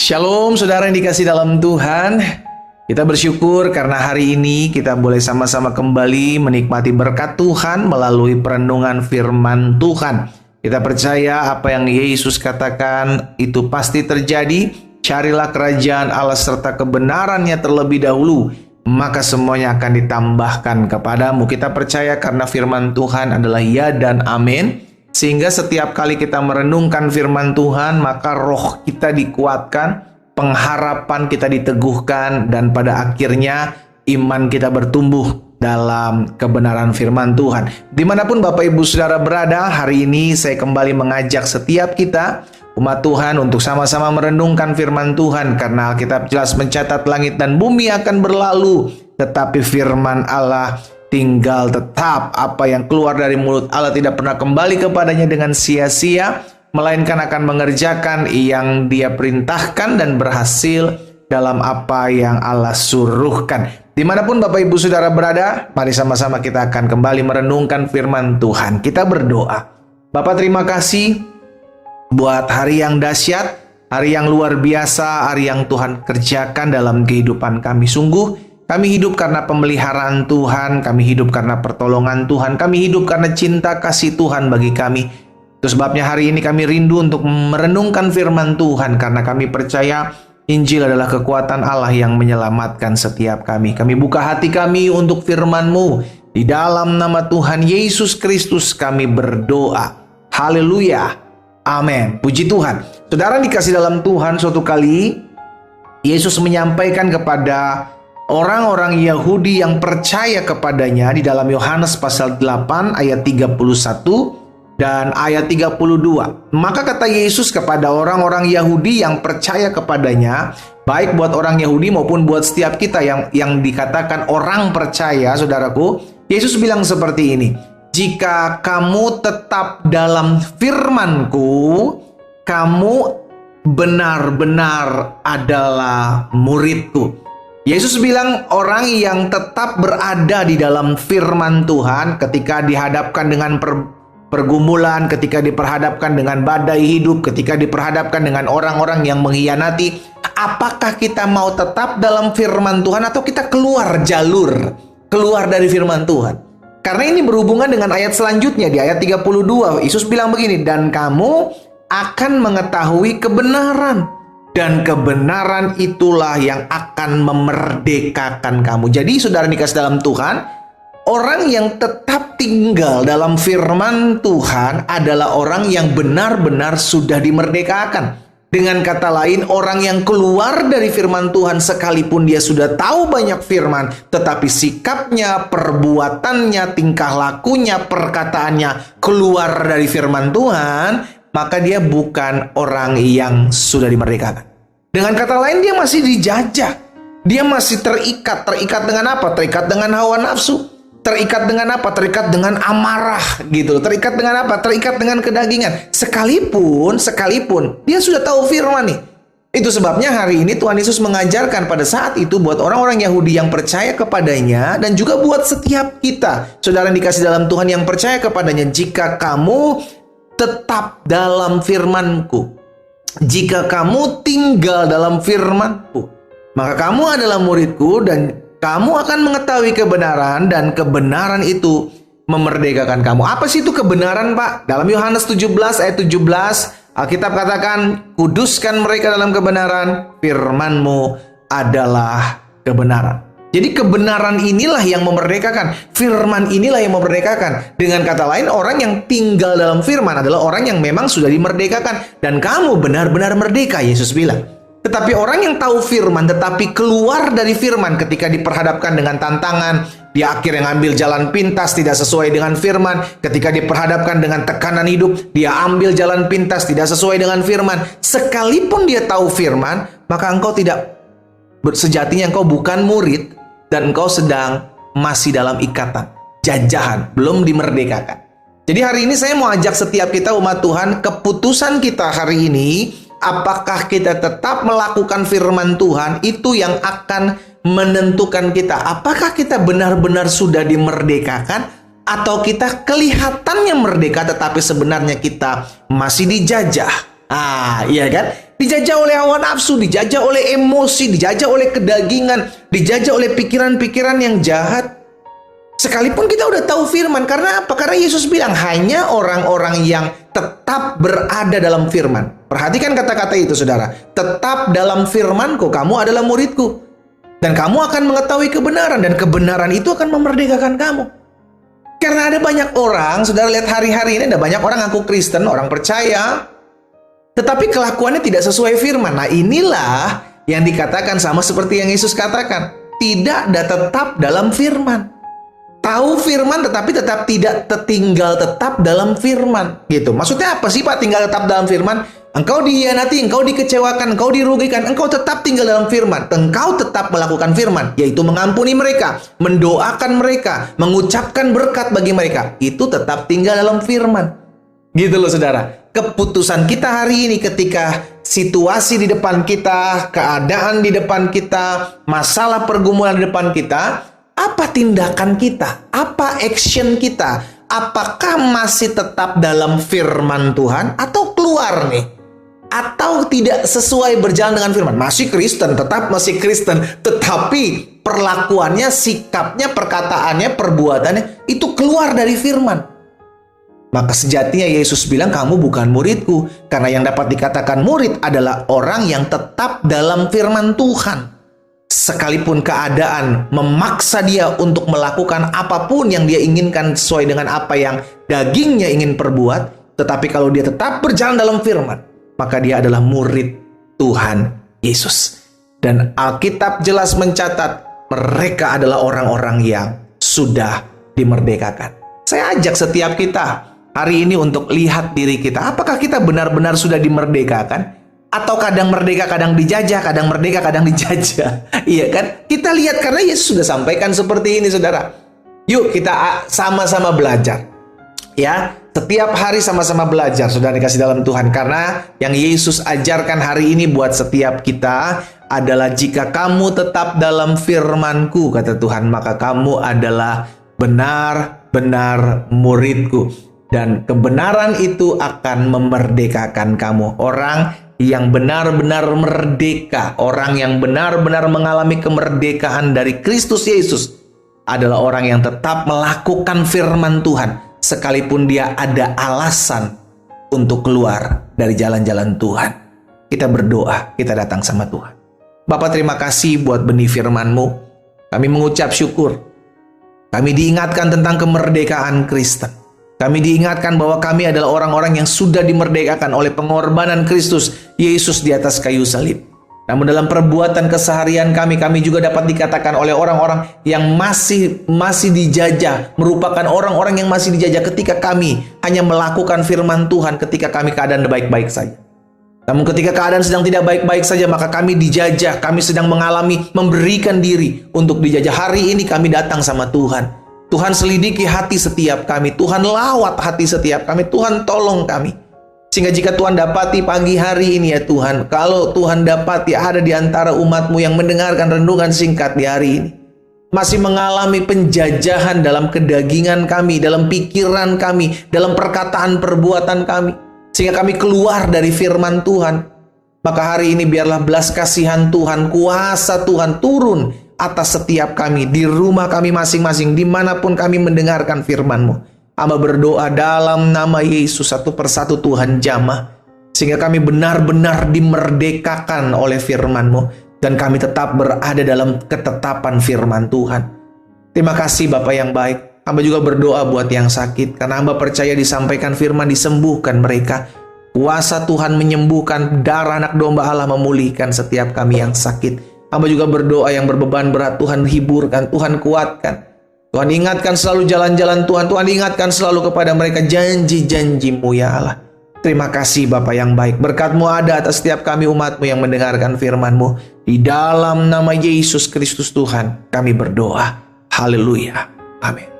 Shalom saudara yang dikasih dalam Tuhan. Kita bersyukur karena hari ini kita boleh sama-sama kembali menikmati berkat Tuhan melalui perenungan firman Tuhan. Kita percaya apa yang Yesus katakan itu pasti terjadi. Carilah kerajaan Allah serta kebenarannya terlebih dahulu, maka semuanya akan ditambahkan kepadamu. Kita percaya karena firman Tuhan adalah ya dan amin. Sehingga setiap kali kita merenungkan firman Tuhan, maka roh kita dikuatkan, pengharapan kita diteguhkan, dan pada akhirnya iman kita bertumbuh dalam kebenaran firman Tuhan. Dimanapun Bapak Ibu Saudara berada, hari ini saya kembali mengajak setiap kita, umat Tuhan, untuk sama-sama merenungkan firman Tuhan. Karena Alkitab jelas mencatat langit dan bumi akan berlalu, tetapi firman Allah tinggal tetap. Apa yang keluar dari mulut Allah tidak pernah kembali kepadanya dengan sia-sia, melainkan akan mengerjakan yang Dia perintahkan dan berhasil dalam apa yang Allah suruhkan. Dimanapun Bapak Ibu Saudara berada, mari sama-sama kita akan kembali merenungkan firman Tuhan. Kita berdoa. Bapa, terima kasih buat hari yang dahsyat, hari yang luar biasa, hari yang Tuhan kerjakan dalam kehidupan kami. Sungguh kami hidup karena pemeliharaan Tuhan, kami hidup karena pertolongan Tuhan, kami hidup karena cinta kasih Tuhan bagi kami. Itu sebabnya hari ini kami rindu untuk merenungkan firman Tuhan, karena kami percaya Injil adalah kekuatan Allah yang menyelamatkan setiap kami. Kami buka hati kami untuk firman-Mu. Di dalam nama Tuhan Yesus Kristus kami berdoa. Haleluya. Amin. Puji Tuhan. Saudara dikasih dalam Tuhan, suatu kali Yesus menyampaikan kepada orang-orang Yahudi yang percaya kepadanya di dalam Yohanes pasal 8 ayat 31 dan ayat 32. Maka kata Yesus kepada orang-orang Yahudi yang percaya kepadanya, baik buat orang Yahudi maupun buat setiap kita yang dikatakan orang percaya, saudaraku, Yesus bilang seperti ini, jika kamu tetap dalam firman-Ku, kamu benar-benar adalah murid-Ku. Yesus bilang orang yang tetap berada di dalam firman Tuhan ketika dihadapkan dengan pergumulan, ketika diperhadapkan dengan badai hidup, ketika diperhadapkan dengan orang-orang yang mengkhianati, apakah kita mau tetap dalam firman Tuhan atau kita keluar jalur, keluar dari firman Tuhan? Karena ini berhubungan dengan ayat selanjutnya di ayat 32. Yesus bilang begini, dan kamu akan mengetahui kebenaran, dan kebenaran itulah yang akan memerdekakan kamu. Jadi saudara dikasih dalam Tuhan, orang yang tetap tinggal dalam firman Tuhan adalah orang yang benar-benar sudah dimerdekakan. Dengan kata lain, orang yang keluar dari firman Tuhan sekalipun dia sudah tahu banyak firman, tetapi sikapnya, perbuatannya, tingkah lakunya, perkataannya keluar dari firman Tuhan, maka dia bukan orang yang sudah dimerdekakan. Dengan kata lain, dia masih dijajah. Dia masih terikat. Terikat dengan apa? Terikat dengan hawa nafsu. Terikat dengan apa? Terikat dengan amarah gitu. Terikat dengan apa? Terikat dengan kedagingan. Sekalipun dia sudah tahu firman nih. Itu sebabnya hari ini Tuhan Yesus mengajarkan pada saat itu buat orang-orang Yahudi yang percaya kepadanya, dan juga buat setiap kita, saudara yang dikasih dalam Tuhan yang percaya kepadanya, jika kamu tetap dalam firman-Ku, jika kamu tinggal dalam firman-Ku, maka kamu adalah murid-Ku, dan kamu akan mengetahui kebenaran, dan kebenaran itu memerdekakan kamu. Apa sih itu kebenaran, Pak? Dalam Yohanes 17 ayat 17, Alkitab katakan, kuduskan mereka dalam kebenaran, firman-Mu adalah kebenaran. Jadi kebenaran inilah yang memerdekakan, firman inilah yang memerdekakan. Dengan kata lain, orang yang tinggal dalam firman adalah orang yang memang sudah dimerdekakan, dan kamu benar-benar merdeka, Yesus bilang. Tetapi orang yang tahu firman tetapi keluar dari firman ketika diperhadapkan dengan tantangan, dia akhirnya ngambil jalan pintas tidak sesuai dengan firman. Ketika diperhadapkan dengan tekanan hidup, dia ambil jalan pintas tidak sesuai dengan firman. Sekalipun dia tahu firman, maka engkau tidak, sejatinya engkau bukan murid, dan engkau sedang masih dalam ikatan, jajahan, belum dimerdekakan. Jadi hari ini saya mau ajak setiap kita umat Tuhan, keputusan kita hari ini, apakah kita tetap melakukan firman Tuhan, itu yang akan menentukan kita. Apakah kita benar-benar sudah dimerdekakan, atau kita kelihatannya merdeka tetapi sebenarnya kita masih dijajah. Iya kan? Dijajah oleh hawa nafsu, dijajah oleh emosi, dijajah oleh kedagingan, dijajah oleh pikiran-pikiran yang jahat. Sekalipun kita udah tahu firman, karena apa? Karena Yesus bilang hanya orang-orang yang tetap berada dalam firman. Perhatikan kata-kata itu, saudara. Tetap dalam firmanku, kamu adalah muridku. Dan kamu akan mengetahui kebenaran, dan kebenaran itu akan memerdekakan kamu. Karena ada banyak orang, saudara lihat hari-hari ini ada banyak orang ngaku Kristen, orang percaya, tetapi kelakuannya tidak sesuai firman. Nah, inilah yang dikatakan sama seperti yang Yesus katakan. Tidak tetap dalam firman. Tahu firman tetapi tetap tidak tinggal tetap dalam firman. Gitu. Maksudnya apa sih Pak tinggal tetap dalam firman? Engkau dihianati, engkau dikecewakan, engkau dirugikan, engkau tetap tinggal dalam firman. Engkau tetap melakukan firman, yaitu mengampuni mereka, mendoakan mereka, mengucapkan berkat bagi mereka. Itu tetap tinggal dalam firman. Gitu loh saudara. Keputusan kita hari ini ketika situasi di depan kita, keadaan di depan kita, masalah pergumulan di depan kita, apa tindakan kita? Apa action kita? Apakah masih tetap dalam firman Tuhan atau keluar nih? Atau tidak sesuai berjalan dengan firman? Masih Kristen, tetap masih Kristen, tetapi perlakuannya, sikapnya, perkataannya, perbuatannya itu keluar dari firman. Maka sejatinya Yesus bilang kamu bukan muridku. Karena yang dapat dikatakan murid adalah orang yang tetap dalam firman Tuhan. Sekalipun keadaan memaksa dia untuk melakukan apapun yang dia inginkan sesuai dengan apa yang dagingnya ingin perbuat, tetapi kalau dia tetap berjalan dalam firman, maka dia adalah murid Tuhan Yesus. Dan Alkitab jelas mencatat mereka adalah orang-orang yang sudah dimerdekakan. Saya ajak setiap kita hari ini untuk lihat diri kita. Apakah kita benar-benar sudah dimerdekakan? Atau kadang merdeka, kadang dijajah, kadang merdeka, kadang dijajah. Iya kan? Kita lihat karena Yesus sudah sampaikan seperti ini, saudara. Yuk kita sama-sama belajar. Ya, setiap hari sama-sama belajar, saudara dikasih dalam Tuhan. Karena yang Yesus ajarkan hari ini buat setiap kita adalah jika kamu tetap dalam firman-Ku, kata Tuhan, maka kamu adalah benar-benar murid-Ku. Dan kebenaran itu akan memerdekakan kamu. Orang yang benar-benar merdeka, orang yang benar-benar mengalami kemerdekaan dari Kristus Yesus adalah orang yang tetap melakukan firman Tuhan sekalipun dia ada alasan untuk keluar dari jalan-jalan Tuhan. Kita berdoa, kita datang sama Tuhan. Bapa, terima kasih buat benih firman-Mu. Kami mengucap syukur. Kami diingatkan tentang kemerdekaan Kristen. Kami diingatkan bahwa kami adalah orang-orang yang sudah dimerdekakan oleh pengorbanan Kristus Yesus di atas kayu salib. Namun dalam perbuatan keseharian kami juga dapat dikatakan oleh orang-orang yang masih dijajah, merupakan orang-orang yang masih dijajah ketika kami hanya melakukan firman Tuhan ketika kami keadaan baik-baik saja. Namun ketika keadaan sedang tidak baik-baik saja, maka kami dijajah, kami sedang mengalami memberikan diri untuk dijajah. Hari ini kami datang sama Tuhan. Tuhan selidiki hati setiap kami. Tuhan lawat hati setiap kami. Tuhan tolong kami. Sehingga jika Tuhan dapati pagi hari ini ya Tuhan, kalau Tuhan dapati ada di antara umat-Mu yang mendengarkan renungan singkat di hari ini, masih mengalami penjajahan dalam kedagingan kami, dalam pikiran kami, dalam perkataan perbuatan kami, sehingga kami keluar dari firman Tuhan, maka hari ini biarlah belas kasihan Tuhan, kuasa Tuhan turun atas setiap kami, di rumah kami masing-masing, dimanapun kami mendengarkan firman-Mu. Hamba berdoa dalam nama Yesus, satu persatu Tuhan jamah, sehingga kami benar-benar dimerdekakan oleh firman-Mu, dan kami tetap berada dalam ketetapan firman Tuhan. Terima kasih Bapa yang baik. Hamba juga berdoa buat yang sakit, karena hamba percaya disampaikan firman disembuhkan mereka. Kuasa Tuhan menyembuhkan, darah anak domba Allah memulihkan setiap kami yang sakit. Hamba juga berdoa yang berbeban berat, Tuhan hiburkan, Tuhan kuatkan. Tuhan ingatkan selalu jalan-jalan Tuhan. Tuhan ingatkan selalu kepada mereka janji-janji-Mu ya Allah. Terima kasih Bapa yang baik. Berkat-Mu ada atas setiap kami umat-Mu yang mendengarkan firman-Mu. Di dalam nama Yesus Kristus Tuhan kami berdoa. Haleluya. Amin.